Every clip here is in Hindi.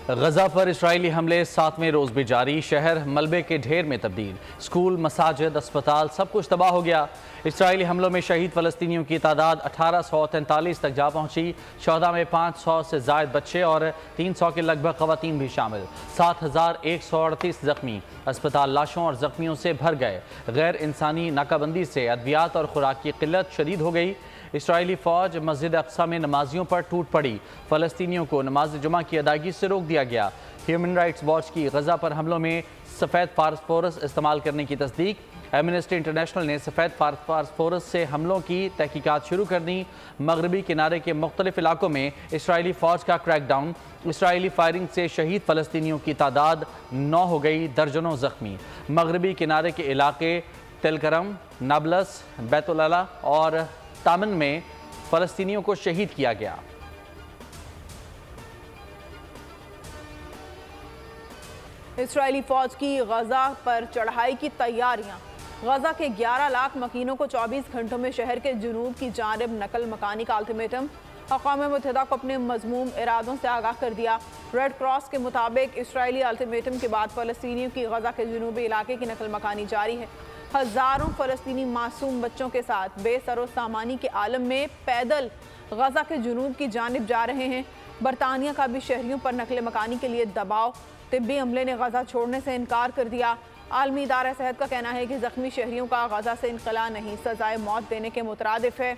गजा पर इस्राइली हमले 7वें रोज भी जारी। शहर मलबे के ढेर में तब्दील। स्कूल, मसाजिद, अस्पताल सब कुछ तबाह हो गया। इस्राइली हमलों में शहीद फ़लस्तीनियों की तादाद 1843 तक जा पहुंची। 14 में 500 से ज़ायद बच्चे और 300 के लगभग ख़वातीन भी शामिल। 7138 जख्मी। अस्पताल लाशों और जख्मियों से भर गए। गैर इंसानी नाकाबंदी से अद्वियात और खुराक की किल्लत शदीद हो गई। इस्राइली फ़ौज मस्जिद अक्सा में नमाजियों पर टूट पड़ी। फ़लस्तीनियों को नमाज जुमा की अदायगी से रोक दिया गया। ह्यूमन राइट्स वॉच की गजा पर हमलों में सफ़ेद फास्फोरस इस्तेमाल करने की तस्दीक। एमनेस्टी इंटरनेशनल ने सफ़ेद फास्फोरस से हमलों की तहकीकात शुरू कर दी। मगरबी किनारे के मुख्तलिफ इलाकों में इस्राइली फ़ौज का क्रैकडाउन। इस्राइली फायरिंग से शहीद फ़लस्तीनियों की तादाद 9 हो गई, दर्जनों ज़ख्मी। मगरबी किनारे के इलाके तिलकरम, नाबलस, बैतुल-अला और तामन में फ़लस्तीनियों को शहीद किया गया। इस्राइली फ़ौज की गजा पर चढ़ाई की तैयारियां। गजा के 11 लाख मकीनों को 24 घंटों में शहर के जुनूब की जानिब नकल मकानी का अल्टीमेटम। अक़वाम मुत्तहिदा को अपने मज़मूम इरादों से आगाह कर दिया। रेड क्रॉस के मुताबिक इस्राइली अल्टीमेटम के बाद फ़लस्तीनियों की गजा के जुनूबी इलाके की नकल मकानी जारी है। हज़ारों फ़लस्तीनी मासूम बच्चों के साथ बेसरो सामानी के आलम में पैदल गजा के जुनूब की जानिब जा रहे हैं। बरतानिया का भी शहरियों पर नकल मकानी के लिए दबाव। तिब्बी अमले ने गजा छोड़ने से इनकार कर दिया। आलमी इदारा सेहत का कहना है कि ज़ख्मी शहरियों का गजा से इनकला नहीं, सजाए मौत देने के मुतरादिफ है।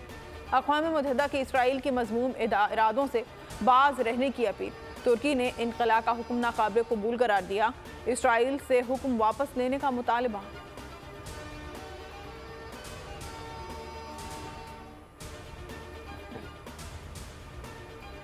अक़वाम मुत्तहिदा की इसराइल के मज़मूम इरादों से बाज रहने की अपील। तुर्की ने इनकला का हुक्म नाकाबिल कबूल करार दिया। इसराइल से हुक्म वापस लेने का मुतालबा।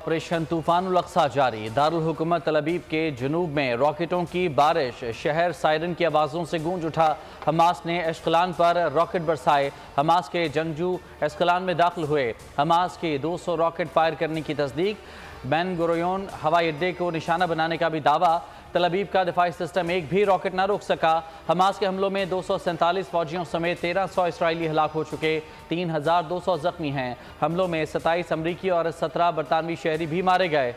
ऑपरेशन तूफानुल अक्सा जारी। दारुल हुकूमत तल अबीब के जुनूब में रॉकेटों की बारिश। शहर सायरन की आवाज़ों से गूंज उठा। हमास ने एश्कलान पर रॉकेट बरसाए। हमास के जंगजू एश्कलान में दाखिल हुए। हमास के 200 रॉकेट फायर करने की तस्दीक। बेन गुरियोन हवाई अड्डे को निशाना बनाने का भी दावा। तल अबीब का दिफाई सिस्टम एक भी रॉकेट न रोक सका। हमास के हमलों में 247 फौजियों समेत 1300 इसराइली हलाक हो चुके। 3200 जख्मी हैं। हमलों में 27 अमरीकी और 17 बरतानवी शहरी भी मारे गए।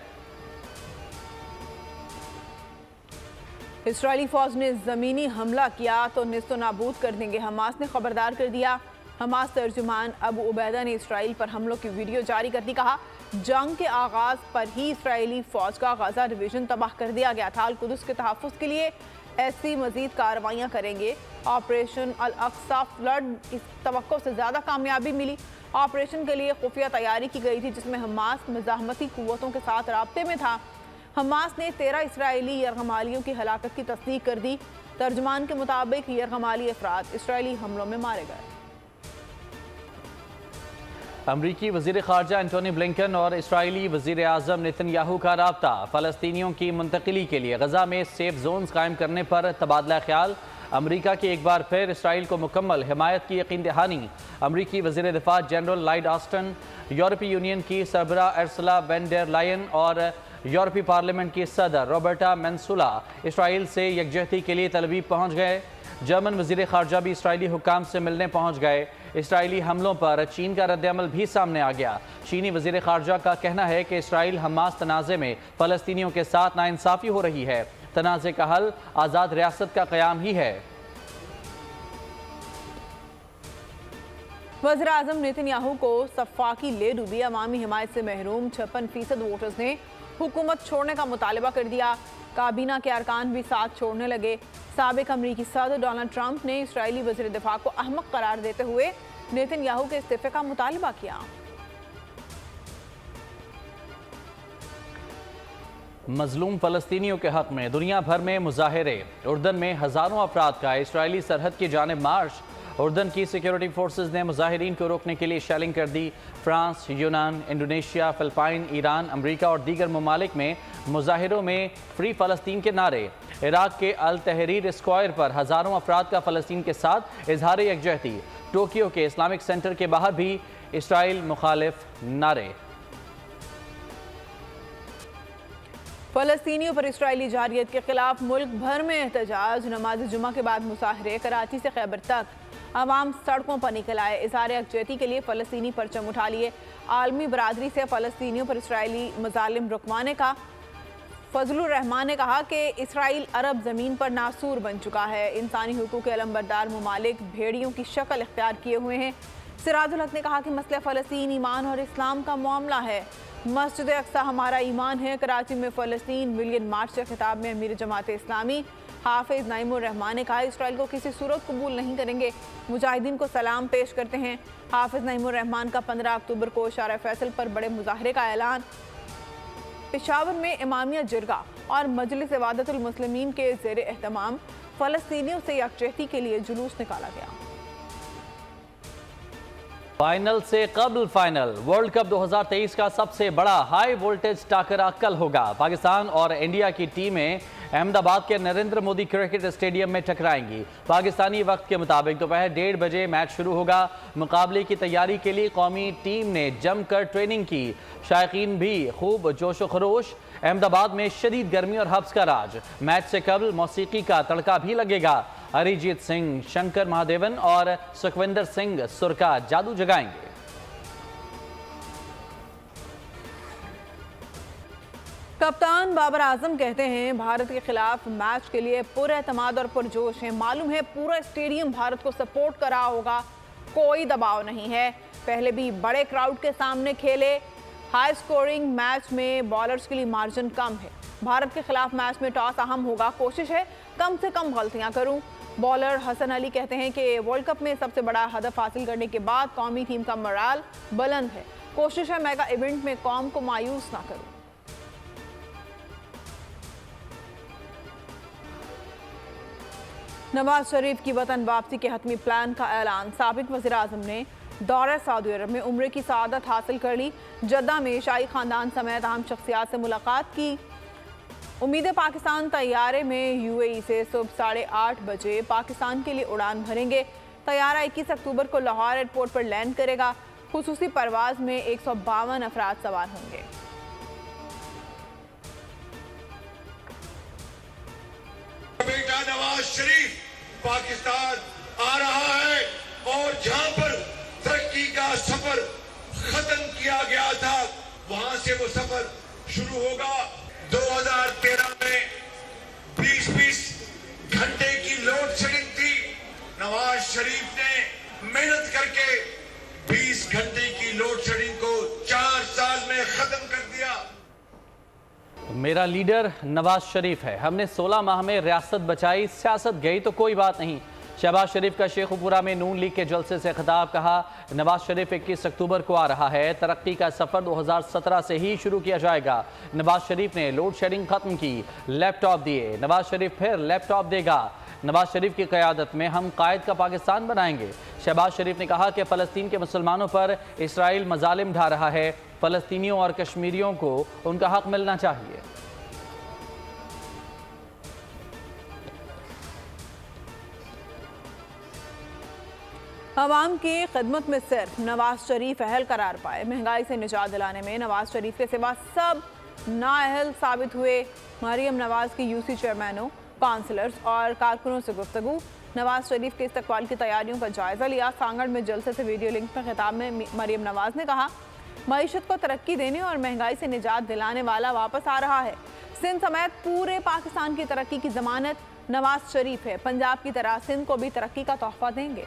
इसराइली फौज ने जमीनी हमला किया तो निस्तो नाबूद कर देंगे, हमास ने खबरदार कर दिया। हमास तर्जुमान अबू उबैदा ने इसराइल पर हमलों की वीडियो जारी कर दी। कहा, जंग के आगाज पर ही इसराइली फौज का गजा डिवीजन तबाह कर दिया गया था। अल कुदस के तहफ़्फ़ुज़ के लिए ऐसी मजीद कार्रवाइयाँ करेंगे। ऑपरेशन अल अक्सा फ्लड इस तवक्को से ज़्यादा कामयाबी मिली। ऑपरेशन के लिए खुफिया तैयारी की गई थी, जिसमें हमास मज़ाहमती क़ुव्वतों के साथ राब्ते में था। हमास ने 13 इसराइली यरगमालियों की हलाकत की तस्दीक कर दी। तर्जुमान के मुताबिक यरगमाली अफराद इसराइली हमलों में मारे गए। अमरीकी वज़ीर ख़ारजा एंटोनी ब्लिंकन और इसराइली वज़ीर आज़म नेतन्याहू का राब्ता। फ़लस्तीनियों की मुंतकिली के लिए गजा में सेफ जोन्स कायम करने पर तबादला ख्याल। अमरीका की एक बार फिर इसराइल को मुकम्मल हिमायत की यकीन दहानी। अमरीकी वज़ीर दिफा जनरल लॉयड ऑस्टिन, यूरोपीय यूनियन की सरबरा उर्सुला वॉन डेर लायन और यूरोपीय पार्लियामेंट की सदर रॉबर्टा मेंसुला इसराइल से यकजहती के लिए तल अबीब पहुँच गए। जर्मन वज़ीर ख़ारजा भी इसराइली हुक्काम से मिलने पहुँच गए। इसराइली हमलों पर चीन का रद्द-ए-अमल भी सामने आ गया। चीनी वज़ीर ख़ारजा का कहना है कि इसराइल हमास तनाज़े में फ़लस्तीनियों के साथ नाइंसाफ़ी हो रही है। तनाज़े का हल आज़ाद रियासत का क़याम ही है। वज़ीर आज़म नेतन्याहू को सफ़ाकी ले डूबी अवामी हिमायत से महरूम 56% वोटर्स ने हुकूमत छोड़ने का मुतालबा कर दिया। काबीना के अरकान भी साथ छोड़ने लगे। साबिक अमरीकी सदर डोनाल्ड ट्रंप ने इसराइली वज़ीर दिफा को अहमक करार देते हुए नेतन्याहू के इस्तीफे का मुतालबा किया। मजलूम फ़लस्तीनियों के हक़ में दुनिया भर में मुजाहिरे। उर्दन में हज़ारों अफराद का इसराइली सरहद की जानिब मार्च। उर्दन की सिक्योरिटी फोर्सेज ने मुजाहिरीन को रोकने के लिए शेलिंग कर दी। फ्रांस, यूनान, इंडोनेशिया, फ़िलिपाइन, ईरान, अमरीका और दीगर ममालिक में मुजाहिरों में फ्री फ़लस्तीन के नारे। इराक़ के अल तहरीर स्क्वायर पर हज़ारों अफराद का फ़लस्तीन के साथ इजहार यकजहती। टोक्यो के इस्लामिक सेंटर के बाहर भी इसराइल मुखालिफ नारे। फ़लस्तीनियों पर इसराइली जारियत के खिलाफ मुल्क भर में एहतजाज। नमाज जुमा के बाद मुसाहरे। कराची से खैबर तक अवाम सड़कों पर निकल आए। इज़हार यकजहती के लिए फ़लस्तीनी परचम उठा लिए। आलमी बरादरी से फ़लस्तीनियों पर इसराइली मज़ालिम रुकवाने का फजलुर रहमान ने कहा कि इसराइल अरब ज़मीन पर नासूर बन चुका है। इंसानी हुकूक के अलंबरदार ममालिक भेड़ियों की शक्ल इख्तियार किए हुए हैं। सिराजुल हक ने कहा कि मसला फ़लस्तीन ईमान और इस्लाम का मामला है। मस्जिद अक्सा हमारा ईमान है। कराची में फ़लस्तीन मिलियन मार्च के खिताब में अमीर जमात इस्लामी हाफिज़ नईमुर रहमान ने कहा इसराइल को किसी सूरत कबूल नहीं करेंगे। मुजाहिदीन को सलाम पेश करते हैं। हाफिज़ नईमुर रहमान का 15 अक्टूबर को शारा फैसल पर बड़े मुजाहरे का ऐलान। पेशावर में इमामिया जिरगा और मजलिस इबादतुल मुस्लिमीन के ज़ेर एहतमाम फ़लस्तीनियों से यकजहती के लिए जुलूस निकाला गया। फाइनल से कबल फाइनल वर्ल्ड कप 2023 का सबसे बड़ा हाई वोल्टेज टाकरा कल होगा। पाकिस्तान और इंडिया की टीमें अहमदाबाद के नरेंद्र मोदी क्रिकेट स्टेडियम में टकराएंगी। पाकिस्तानी वक्त के मुताबिक दोपहर 1:30 बजे मैच शुरू होगा। मुकाबले की तैयारी के लिए कौमी टीम ने जमकर ट्रेनिंग की। शायकीन भी खूब जोशो खरोश। अहमदाबाद में शदीद गर्मी और हब्स का राज। मैच से कबल मौसीकी का तड़का भी लगेगा। अरिजीत सिंह, शंकर महादेवन और सुखविंदर सिंह सुर का जादू जगाएंगे। कप्तान बाबर आजम कहते हैं भारत के खिलाफ मैच के लिए पुरएतमाद और पुरजोश हैं। मालूम है पूरा स्टेडियम भारत को सपोर्ट कर रहा होगा। कोई दबाव नहीं है। पहले भी बड़े क्राउड के सामने खेले। हाई स्कोरिंग मैच में बॉलर्स के लिए मार्जिन कम है। भारत के खिलाफ मैच में टॉस अहम होगा। कोशिश है कम से कम गलतियां करूं। बॉलर हसन अली कहते हैं कि वर्ल्ड कप में सबसे बड़ा हदफ हासिल करने के बाद कौमी टीम का मोराल बुलंद है। कोशिश है मेगा इवेंट में कौम को मायूस ना करूं। नवाज शरीफ की वतन वापसी के हतमी प्लान का ऐलान। साबिक वज़ीर-ए-आज़म ने दौरे सऊदी अरब में उम्रे की सआदत हासिल कर ली। जद्दा में शाही खानदान समेत अहम शख्सियात से मुलाकात की। उम्मीद पाकिस्तान तैयारे में यूएई से सुबह 8:30 बजे पाकिस्तान के लिए उड़ान भरेंगे। तैयारा 21 अक्टूबर को लाहौर एयरपोर्ट पर लैंड करेगा। खुसूसी परवाज में 152 अफराद सवार होंगे। बेटा नवाज शरीफ पाकिस्तान आ रहा है और जहां पर तरक्की का सफर खत्म किया गया था वहां से वो सफर शुरू होगा। 2013 में 20-20 घंटे की लोड शेडिंग थी। नवाज शरीफ ने मेहनत करके 20 घंटे की लोड शेडिंग को 4 साल में खत्म कर दिया। मेरा लीडर नवाज शरीफ है। हमने 16 माह में रियासत बचाई। सियासत गई तो कोई बात नहीं। शहबाज शरीफ का शेखुपुरा में नून लीग के जलसे से खिताब। कहा नवाज शरीफ 21 अक्टूबर को आ रहा है। तरक्की का सफर 2017 से ही शुरू किया जाएगा। नवाज शरीफ ने लोड शेडिंग खत्म की, लैपटॉप दिए। नवाज शरीफ फिर लैपटॉप देगा। नवाज शरीफ की क़यादत में हम कायद का पाकिस्तान बनाएंगे। शहबाज शरीफ ने कहा कि फ़लस्तीन के मुसलमानों पर इसराइल मजालिम ढा रहा है। फ़लस्तीनियों और कश्मीरियों को उनका हक मिलना चाहिए। अवाम की खिदमत में सिर्फ नवाज शरीफ अहल करार पाए। महंगाई से निजात दिलाने में नवाज शरीफ के सिवा सब नाअहल साबित हुए। मरियम नवाज की यूसी चेयरमैनों, काउंसलर्स और कारकुनों से गुफ्तगू। नवाज शरीफ के इस्तकबाल की तैयारियों का जायजा लिया। सांगड़ में जलसे से वीडियो लिंक पर खिताब में मरियम नवाज ने कहा मईशत को तरक्की देने और महंगाई से निजात दिलाने वाला वापस आ रहा है। सिंध समेत पूरे पाकिस्तान की तरक्की की जमानत नवाज शरीफ है। पंजाब की तरह सिंध को भी तरक्की का तोहफा देंगे।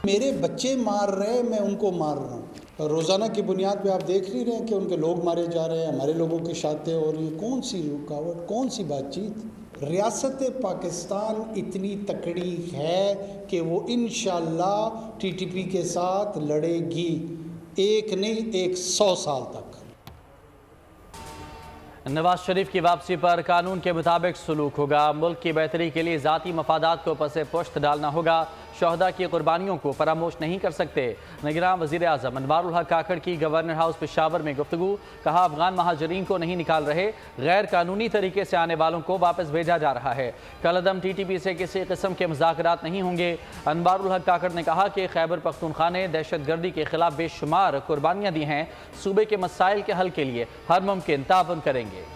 मेरे बच्चे मार रहे, मैं उनको मार रहा हूँ। रोज़ाना की बुनियाद पे आप देख नहीं रहे हैं कि उनके लोग मारे जा रहे हैं, हमारे लोगों की शातें हो रही हैं। कौन सी रुकावट, कौन सी बातचीत? रियासत पाकिस्तान इतनी तकड़ी है कि वो इंशाअल्लाह टीटीपी के साथ लड़ेगी। एक नहीं, 100 साल तक। नवाज शरीफ की वापसी पर कानून के मुताबिक सलूक होगा। मुल्क की बेहतरी के लिए ज़ाती मफादात को पसे पुश्त डालना होगा। शहदा की कुर्बानियों को फरामोश नहीं कर सकते। निगरान वज़ीर-ए-आज़म अनवारुल हक काकड़ की गवर्नर हाउस पेशावर में गुफ्तगू। कहा अफगान महाजरीन को नहीं निकाल रहे, गैर कानूनी तरीके से आने वालों को वापस भेजा जा रहा है। कलअदम TTP से किसी किस्म के मुज़ाकरात नहीं होंगे। अनवारुल हक काकड़ ने कहा कि खैबर पख्तूनख्वा ने दहशत गर्दी के खिलाफ बेशुमार कुर्बानियाँ दी हैं। सूबे के मसाइल के हल के लिए हर मुमकिन ताउन करेंगे।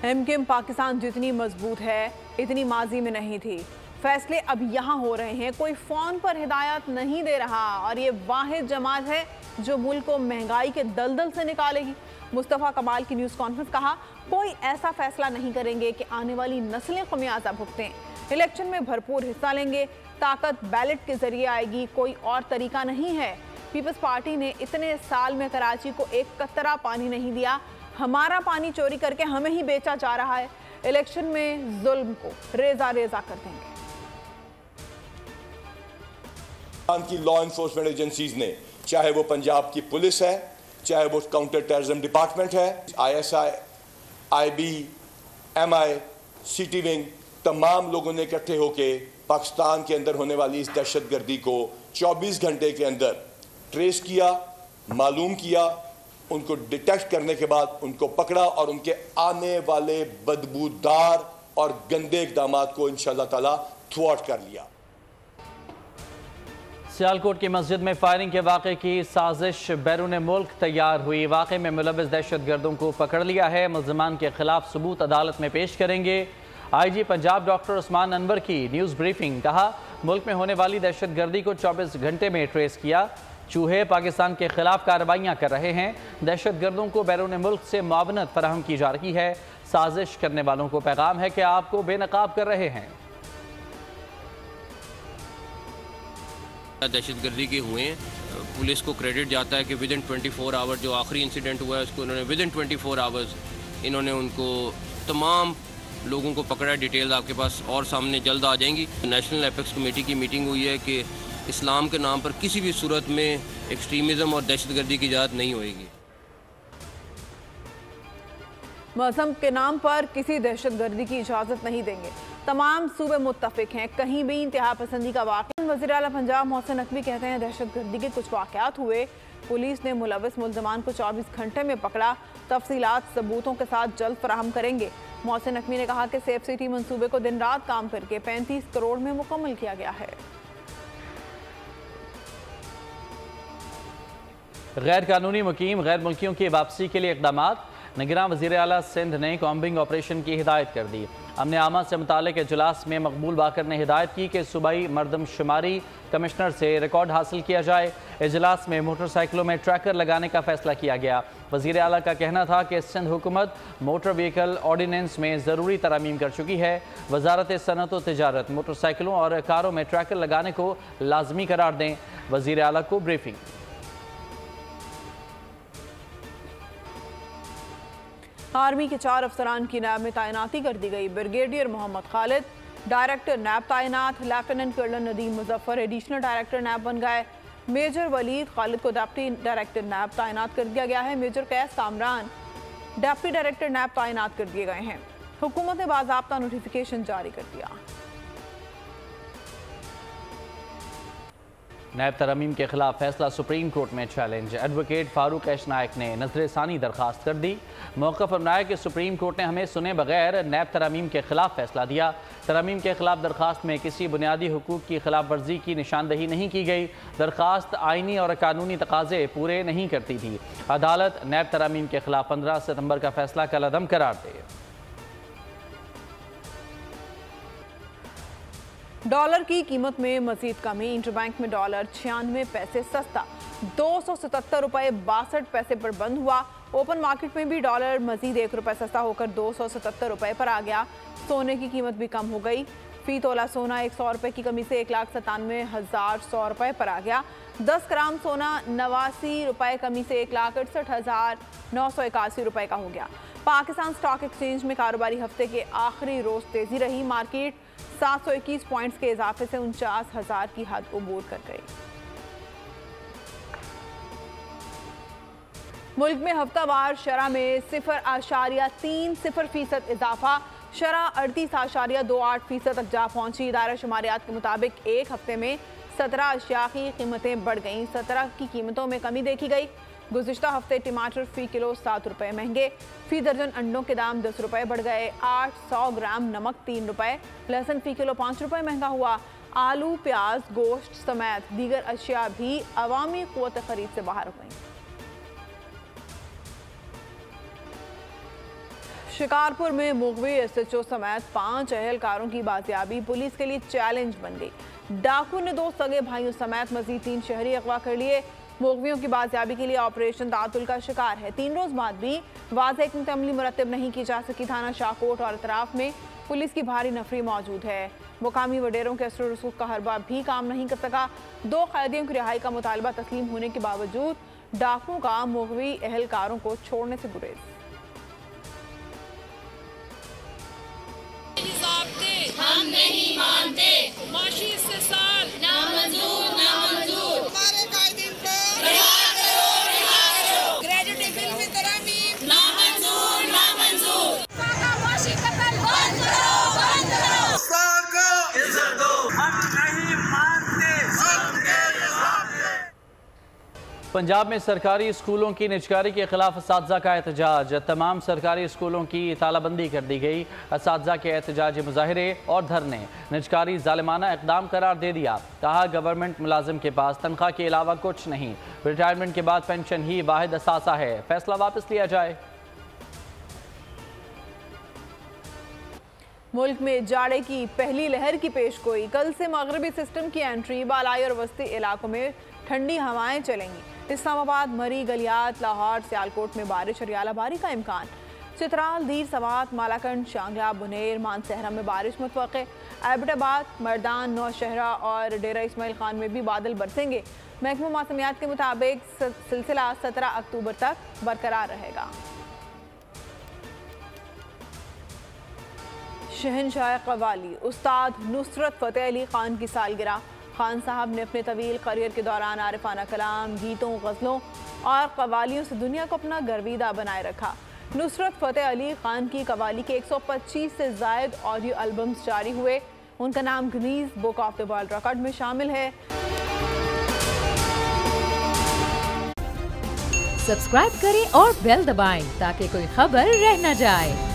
MKM पाकिस्तान जितनी मजबूत है इतनी माजी में नहीं थी। फैसले अब यहाँ हो रहे हैं, कोई फोन पर हिदायत नहीं दे रहा और ये वाहिद जमात है जो मुल्क को महंगाई के दलदल से निकालेगी। मुस्तफ़ा कमाल की न्यूज़ कॉन्फ्रेंस कहा, कोई ऐसा फैसला नहीं करेंगे कि आने वाली नस्लें खमियाजा भुगतें। इलेक्शन में भरपूर हिस्सा लेंगे, ताकत बैलेट के जरिए आएगी, कोई और तरीका नहीं है। पीपल्स पार्टी ने इतने साल में कराची को एक कतरा पानी नहीं दिया, हमारा पानी चोरी करके हमें ही बेचा जा रहा है। इलेक्शन में जुल्म को रेजा रेजा कर देंगे। की लॉ इन्फोर्समेंट एजेंसीज ने, चाहे वो पंजाब की पुलिस है, चाहे वो काउंटर टेररिज्म डिपार्टमेंट है, ISI, IB, MI, city wing, तमाम लोगों ने इकट्ठे होकर पाकिस्तान के अंदर होने वाली इस दहशतगर्दी को 24 घंटे के अंदर ट्रेस किया, मालूम किया, उनको डिटेक्ट करने के बाद उनको पकड़ा और उनके आने वाले बदबूदार और गंदे इक़दामात को इंशाअल्लाह ताला थ्वाट कर लिया। सियालकोट की मस्जिद में फायरिंग के वाक़े की साजिश बैरून मुल्क तैयार हुई। वाक़े में मुलव्विस दहशतगर्दों को पकड़ लिया है। मुल्ज़िमान के खिलाफ सबूत अदालत में पेश करेंगे। IG पंजाब डॉक्टर उस्मान अनवर की न्यूज़ ब्रीफिंग, कहा मुल्क में होने वाली दहशतगर्दी को 24 घंटे में ट्रेस किया। चूहे पाकिस्तान के खिलाफ कार्रवाइयाँ कर रहे हैं। दहशतगर्दों को बैरून मुल्क से मुआवनत फराहम की जा रही है। साजिश करने वालों को पैगाम है कि आपको बेनकाब कर रहे हैं। दहशतगर्दी के हुए हैं, पुलिस को क्रेडिट जाता है कि विद इन 24 आवर्स जो आखिरी इंसिडेंट हुआ है उसको उन्होंने विद इन 24 आवर्स इन्होंने उनको तमाम लोगों को पकड़ा। डिटेल्स आपके पास और सामने जल्द आ जाएंगी। नेशनल एपेक्स कमेटी की मीटिंग हुई है कि इस्लाम के नाम पर किसी भी सूरत में एक्सट्रीमिज़म और दहशतगर्दी की इजाज़त नहीं होएगी। मज़हब के नाम पर किसी दहशतगर्दी की इजाज़त नहीं देंगे। तमाम सूबे मुत्तफिक हैं, कहीं भी इंतहा पसंदी का वाक़या। वज़ीर आला पंजाब मोहसिन नकवी कहते हैं दहशतगर्दी के कुछ वाक़यात हुए, पुलिस ने मुलव्विस मुल्ज़िमान को 24 घंटे में पकड़ा। तफसीलात सबूतों के साथ जल्द फराहम करेंगे। मोहसिन नकवी ने कहा कि सेफ सिटी मंसूबे को दिन रात काम करके 35 करोड़ में मुकम्मल किया गया है। गैर कानूनी मुकीम गैर मुल्कियों की वापसी के लिए इक़दामात। निगरान वज़ीर आला सिंध ने कॉम्बिंग ऑपरेशन की हिदायत कर दी। अमन आमा से मुतालिक इजलास में मकबूल बाकर ने हिदायत की कि सूबाई मरदमशुमारी कमिश्नर से रिकॉर्ड हासिल किया जाए। इजलास में मोटरसाइकिलों में ट्रैकर लगाने का फैसला किया गया। वज़ीर आला का कहना था कि सिंध हुकूमत मोटर व्हीकल ऑर्डिनेंस में ज़रूरी तरमीम कर चुकी है। वजारत सनअत व तिजारत मोटरसाइकिलों और कारों में ट्रैकर लगाने को लाजमी करार दें। वज़ीर आला को ब्रीफिंग। आर्मी के 4 अफसरान की नैब में तैनाती कर दी गई। Brigadier Mohammad Khalid director NAB तैनात, lieutenant colonel Nadeem Muzaffar additional director NAB बन गए। मेजर वलीद खालिद को डिप्टी डायरेक्टर नैब तैनात कर दिया गया है। मेजर कैस कामरान डिप्टी डायरेक्टर नैब तैनात कर दिए गए हैं। हुकूमत ने बाज़ाब्ता नोटिफिकेशन जारी कर दिया। नैब तरमीम के खिलाफ फैसला सुप्रीम कोर्ट में चैलेंज। एडवोकेट फारूक एश नायक ने नजरसानी दरखास्त कर दी। मौक़िफ़ अपनाया कि सुप्रीम कोर्ट ने हमें सुने बगैर नैब तरमीम के खिलाफ फैसला दिया। तरमीम के खिलाफ दरखास्त में किसी बुनियादी हुकूक की खिलाफ वर्जी की निशानदही नहीं की गई। दरखास्त आइनी और कानूनी तकाजे पूरे नहीं करती थी। अदालत नैब तरमीम के खिलाफ 15 सितंबर का फैसला कलअदम करार दे। डॉलर की कीमत में मजीद कमी। इंटरबैंक में डॉलर 96 पैसे सस्ता 277 रुपये 62 पैसे पर बंद हुआ। ओपन मार्केट में भी डॉलर मजीद 1 रुपये सस्ता होकर 277 रुपये पर आ गया। सोने की कीमत भी कम हो गई। फी तोला सोना 100 रुपये की कमी से 1,97,100 रुपये पर आ गया। 10 ग्राम सोना 89 रुपये कमी से 1,68,981 रुपये का हो गया। पाकिस्तान स्टॉक एक्सचेंज में कारोबारी हफ्ते के आखिरी रोज तेजी रही। मार्केट 721 पॉइंट्स के इजाफे से 49,000 की हद अबूर कर गई। मुल्क में हफ्तावार शरह में 0.30% इजाफा। शरह 38.28% तक जा पहुंची। इदारा शुमारियात के मुताबिक एक हफ्ते में 17 अशिया की कीमतें बढ़ गईं। 17 की कीमतों में कमी देखी गई। गुज़िश्ता हफ्ते टमाटर फी किलो 7 रुपये महंगे। फी दर्जन अंडों के दाम 10 रुपये बढ़ गए। 800 ग्राम नमक 3 रुपये। लहसुन फी किलो 5 रुपये महंगा हुआ। आलू, प्याज, गोश्त समेत दीगर अशिया भी अवामी क़ुव्वत खरीद से बाहर हो गई। शिकारपुर में मुगवी एसएचओ समेत 5 अहलकारों की बाजियाबी पुलिस के लिए चैलेंज बन गई। डाकू ने 2 सगे भाइयों समेत मजीद 3 शहरी अगवा कर लिए। मुगवियों की बाजियाबी के लिए ऑपरेशन तातुल का शिकार है। 3 रोज बाद भी वाज़ेह अमली मुरतब नहीं की जा सकी। थाना शाहकोट और अतराफ में पुलिस की भारी नफरी मौजूद है। मुकामी वडेरों के असर रसूख का हरबा भी काम नहीं कर सका। 2 कैदियों की रिहाई का मुतालबा तस्लीम होने के बावजूद डाकू का मुगवी अहलकारों को छोड़ने से गुरेज। हम नहीं मानते, माशी इस्तेसाल नामंजूर, नामंजूर। हमारे कायदीन को रिहा करो, रिहा करो। ग्रेजुटी बिल में तरमीम नामंजूर, नामंजूर। साका माशी कत्ल बंद करो, बंद करो। साका इज्जत दो, हम नहीं मानते। पंजाब में सरकारी स्कूलों की निजकारी के खिलाफ असातिज़ा का एहतजाज। तमाम सरकारी स्कूलों की तालाबंदी कर दी गई। असातिज़ा के एहतजाजी मुजाहरे और धरने निजकारी जालिमाना इक़दाम करार दे दिया। कहा गवर्नमेंट मुलाजिम के पास तनख्वाह के अलावा कुछ नहीं, रिटायरमेंट के बाद पेंशन ही वाहिद असासा है, फैसला वापस लिया जाए। मुल्क में जाड़े की पहली लहर की पेशगोई। कल से मगरबी सिस्टम की एंट्री। बालाई और वस्ती इलाकों में ठंडी हवाएं चलेंगी। इस्लामाबाद, मरी, गलियात, लाहौर, सियालकोट में बारिश और यालाबारी का इम्कान। चित्राल, दीर सवात, मालाकंड, शांगला, बुनेर, मानसहरा में बारिश मुतवक्के। एबटाबाद, मर्दान, नौशहरा और डेरा इस्माइल खान में भी बादल बरसेंगे। महकमा मौसमियात के मुताबिक सिलसिला 17 अक्टूबर तक बरकरार रहेगा। शहनशाह कव्वाली उस्ताद नुसरत फ़तेह अली खान की सालगिरह। खान साहब ने अपने तवील करियर के दौरान आरिफाना कलाम, गीतों, गज़लों और कव्वालियों से दुनिया को अपना गर्विदा बनाए रखा। नुसरत फ़तेह अली खान की कव्वाली के 125 से ज़ायद ऑडियो एल्बम्स जारी हुए। उनका नाम Guinness book of the world record में शामिल है। सब्सक्राइब करें और बेल दबाएं ताकि कोई खबर रह न जाए।